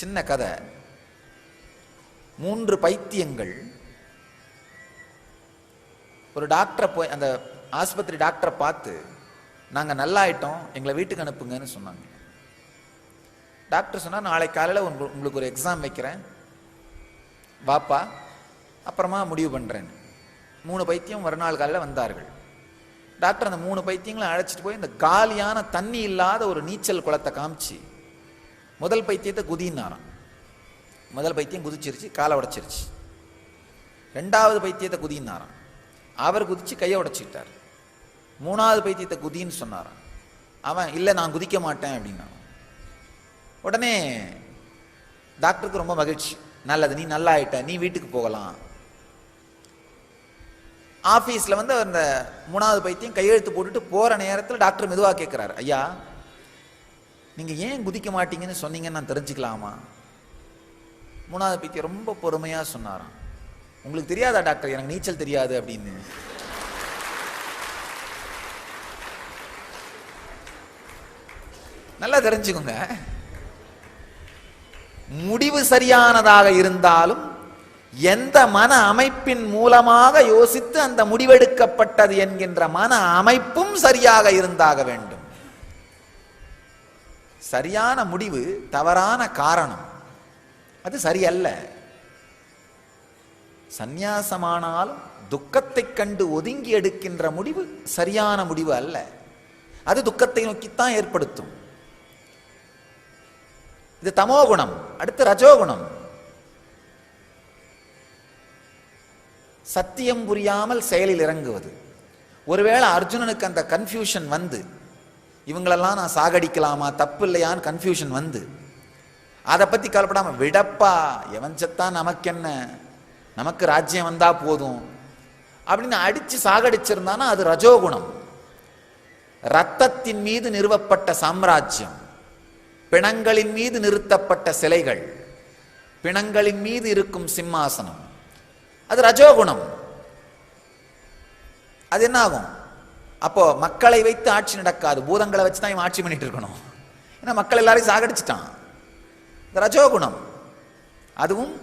சின்ன கதை. 3 பைத்தியங்கள் ஒரு டாக்டரை போய், அந்த ஆஸ்பத்திரி டாக்டரை பார்த்து, நாங்கள் நல்லாயிட்டோம், எங்களை வீட்டுக்கு அனுப்புங்கன்னு சொன்னாங்க. டாக்டர் சொன்னால், நாளை காலையில் உங்களுக்கு ஒரு எக்ஸாம் வைக்கிறேன், வாப்பா, அப்புறமா முடிவு பண்ணுறேன்னு. 3 பைத்தியம் மறுநாள் காலையில் வந்தார்கள். டாக்டர் அந்த 3 பைத்தியங்களை அழைச்சிட்டு போய் இந்த காலியான தண்ணி இல்லாத ஒரு நீச்சல் குளத்தை காமிச்சு, முதல் பைத்தியத்தை குதினாராம். முதல் பைத்தியம் குதிச்சிருச்சு, காலை உடைச்சிருச்சு. 2வது பைத்தியத்தை குதினாராம், அவர் குதிச்சு கையை உடைச்சிக்கிட்டார். 3வது பைத்தியத்தை குதின்னு சொன்னாராம், அவன் இல்லை நான் குதிக்க மாட்டேன் அப்படின்னா. உடனே டாக்டருக்கு ரொம்ப மகிழ்ச்சி, நல்லது, நீ நல்லா ஆயிட்ட, நீ வீட்டுக்கு போகலாம். ஆபீஸ்ல வந்து அந்த 3வது பைத்தியம் கையெழுத்து போட்டுட்டு போற நேரத்தில் டாக்டர் மெதுவா கேட்கிறார், ஐயா நீங்க ஏன் குதிக்க மாட்டீங்கன்னு சொன்னீங்கன்னு நான் தெரிஞ்சுக்கலாமா? 3வது பைத்தியம் ரொம்ப பொறுமையா சொன்னாராம், உங்களுக்கு தெரியாதா டாக்டர், எனக்கு நீச்சல் தெரியாது அப்படின்னு. நல்லா தெரிஞ்சுக்கோங்க, முடிவு சரியானதாக இருந்தாலும் எந்த மன அமைப்பின் மூலமாக யோசித்து அந்த முடிவெடுக்கப்பட்டது என்கின்ற மன அமைப்பும் சரியாக இருந்தாக வேண்டும். சரியான முடிவு தவறான காரணம், அது சரியல்ல. சந்நியாசமானாலும் துக்கத்தை கண்டு ஒதுங்கி எடுக்கின்ற முடிவு சரியான முடிவு அல்ல, அது துக்கத்தை நோக்கித்தான் ஏற்படுத்தும். இது தமோகுணம். அடுத்து ரஜோகுணம். சத்தியம் புரியாமல் செயலில் இறங்குவது. ஒருவேளை அர்ஜுனனுக்கு அந்த கன்ஃபியூஷன் வந்து, இவங்களெல்லாம் நான் சாகடிக்கலாமா தப்பு இல்லையான்னு கன்ஃபியூஷன் வந்து, அதை பத்தி கவலைப்படாம விடப்பா, எவன் செத்தா நமக்கு என்ன, நமக்கு ராஜ்யம் வந்தா போதும் அப்படின்னு அடிச்சு சாகடிச்சிருந்தானா அது ரஜோகுணம். ரத்தத்தின் மீது நிறுவப்பட்ட சாம்ராஜ்யம், பிணங்களின் மீது நிறுத்தப்பட்ட சிலைகள், பிணங்களின் மீது இருக்கும் சிம்மாசனம், அது ரஜோகுணம். அது என்ன ஆகும்? அப்போ மக்களை வைத்து ஆட்சி நடக்காது, பூதங்களை வச்சு தான் இவன் ஆட்சி பண்ணிட்டு இருக்கணும். ஏன்னா மக்கள் எல்லாரையும் சாகடிச்சிட்டான். ரஜோகுணம். அதுவும்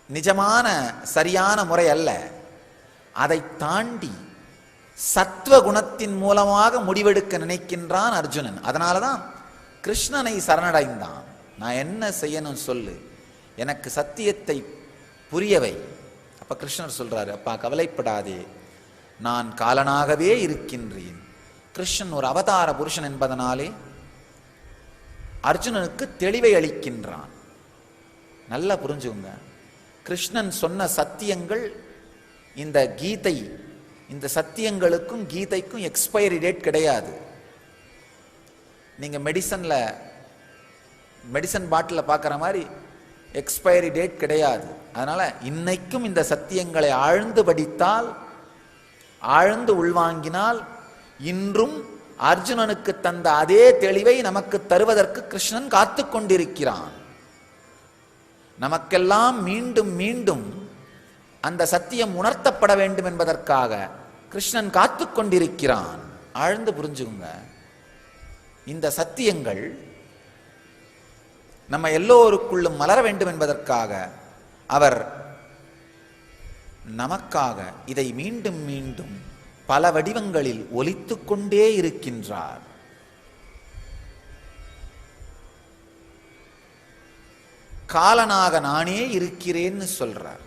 நிஜமான சரியான முறை அல்ல. அதை தாண்டி சத்வகுணத்தின் மூலமாக முடிவெடுக்க நினைக்கின்றான் அர்ஜுனன். அதனாலதான் கிருஷ்ணனை சரணடைந்தான். நான் என்ன செய்யணும் சொல்லு, எனக்கு சத்தியத்தை புரியவை. அப்ப கிருஷ்ணர் சொல்றாரு, அப்பா கவலைப்படாதே, நான் காலனாகவே இருக்கின்றேன். கிருஷ்ணன் ஒரு அவதார புருஷன் என்பதனாலே அர்ஜுனனுக்கு தெளிவை அளிக்கின்றான். நல்லா புரிஞ்சுங்க, கிருஷ்ணன் சொன்ன சத்தியங்கள், இந்த கீதை, இந்த சத்தியங்களுக்கும் கீதைக்கும் எக்ஸ்பைரி டேட் கிடையாது. நீங்க மெடிசன் பாட்டில் பார்க்குற மாதிரி எக்ஸ்பைரி டேட் கிடையாது. அதனால இன்னைக்கும் இந்த சத்தியங்களை ஆழ்ந்து படித்தால், ஆழ்ந்து உள்வாங்கினால், இன்றும் அர்ஜுனனுக்கு தந்த அதே தெளிவை நமக்கு தருவதற்கு கிருஷ்ணன் காத்து கொண்டிருக்கிறான். நமக்கெல்லாம் மீண்டும் மீண்டும் அந்த சத்தியம் உணர்த்தப்பட வேண்டும் என்பதற்காக கிருஷ்ணன் காத்து கொண்டிருக்கிறான். ஆழ்ந்து புரிஞ்சுங்க, இந்த சத்தியங்கள் நம்ம எல்லோருக்குள்ளும் மலர வேண்டும் என்பதற்காக அவர் நமக்காக இதை மீண்டும் மீண்டும் பல வடிவங்களில் ஒலித்துக் கொண்டே இருக்கின்றார். காலனாக நானே இருக்கிறேன்னு சொல்றார்.